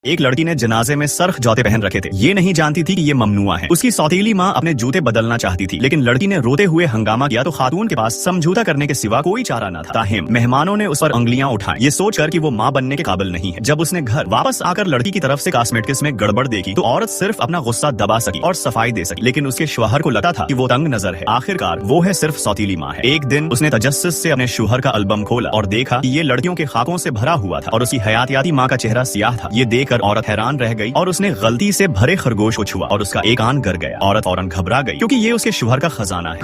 ایک لڑکی نے جنازے میں سرخ جوتے پہن رکھے تھے، یہ نہیں جانتی تھی کہ یہ ممنوع ہے۔ اس کی سوتیلی ماں اپنے جوتے بدلنا چاہتی تھی، لیکن لڑکی نے روتے ہوئے ہنگامہ کیا تو خاتون کے پاس سمجھوتا کرنے کے سوا کوئی چارہ نہ تھا۔ تاہم مہمانوں نے اس پر انگلیاں اٹھائیں، یہ سوچ کر کہ وہ ماں بننے کے قابل نہیں ہے۔ جب اس نے گھر واپس آ کر لڑکی کی طرف سے کاسمیٹکس میں گڑبڑ دیکھی تو عورت صرف اپنا غصہ دبا سکی اور صفائی دے سکی، لیکن اس کے شوہر کو لگا تھا کہ وہ تنگ نظر ہے۔ آخرکار وہ ہے صرف سوتیلی ماں ہے۔ ایک دن اس نے تجسس سے اپنے شوہر کا البم کھولا اور دیکھا کہ یہ لڑکیوں کے خاکوں سے بھرا ہوا تھا اور اس کی حیاتیاتی ماں کا چہرہ سیاہ تھا۔ یہ دیکھ کر عورت حیران رہ گئی اور اس نے غلطی سے بھرے خرگوش کو چھوا اور اس کا ایک کان گر گیا۔ عورت فوراً گھبرا گئی کیونکہ یہ اس کے شوہر کا خزانہ ہے،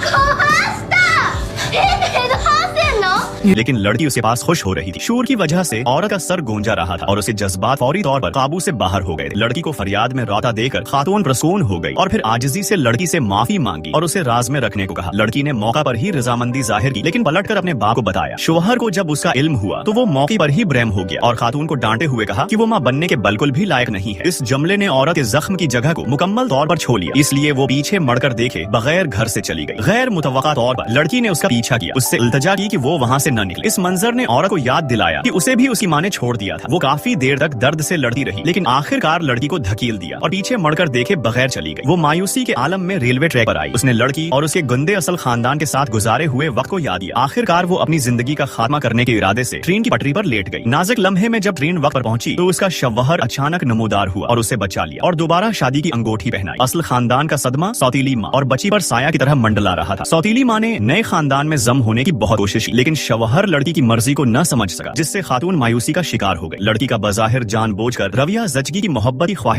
لیکن لڑکی اس کے پاس خوش ہو رہی تھی۔ شور کی وجہ سے عورت کا سر گونجا رہا تھا اور اس کے جذبات فوری طور پر قابو سے باہر ہو گئے۔ لڑکی کو فریاد میں روتا دے کر خاتون پرسکون ہو گئی اور پھر عاجزی سے لڑکی سے معافی مانگی اور اسے راز میں رکھنے کو کہا۔ لڑکی نے موقع پر ہی رضامندی ظاہر کی، لیکن پلٹ کر اپنے باپ کو بتایا۔ شوہر کو جب اس کا علم ہوا تو وہ موقع پر ہی برہم ہو گیا اور خاتون کو ڈانٹے ہوئے کہا کہ وہ ماں بننے کے بالکل بھی لائق نہیں ہے۔ اس جملے نے عورت کے زخم کی جگہ کو مکمل طور پر چھو لیا، اس لیے وہ پیچھے مڑ کر دیکھے بغیر گھر سے چلی گئی۔ غیر متوقع طور پر لڑکی نے اس کا پیچھا کیا، اس سے التجا کی کہ وہ وہاں سے نہ نکلے۔ اس منظر نے عورت کو یاد دلایا کہ اسے بھی اس کی ماں نے چھوڑ دیا تھا۔ وہ کافی دیر تک درد سے لڑتی رہی، لیکن آخرکار لڑکی کو دھکیل دیا اور پیچھے مڑ کر دیکھے بغیر چلی گئی۔ وہ مایوسی کے عالم میں ریلوے ٹریک پر آئی، اس نے لڑکی اور اس کے گندے اصل خاندان کے ساتھ گزارے ہوئے وقت کو یاد کیا۔ آخرکار وہ اپنی زندگی کا خاتمہ کرنے کے ارادے سے ٹرین کی پٹری پر لیٹ گئی۔ نازک لمحے میں جب ٹرین وقت پر پہنچی تو اس کا شوہر اچانک نمودار ہوا اور اسے بچا لیا اور دوبارہ شادی کی انگوٹھی پہنائی۔ اصل خاندان کا صدمہ سوتیلی ماں اور بچی پر سایہ کی طرح منڈلا رہا تھا۔ سوتیلی ماں نے نئے خاندان میں ضم ہونے کی بہت کوشش کی، لیکن شوہر لڑکی کی مرضی کو نہ سمجھ سکا، جس سے خاتون مایوسی کا شکار ہو گئی۔ لڑکی کا بظاہر جان بوجھ کر رویہ زچگی کی محبت کی خواہش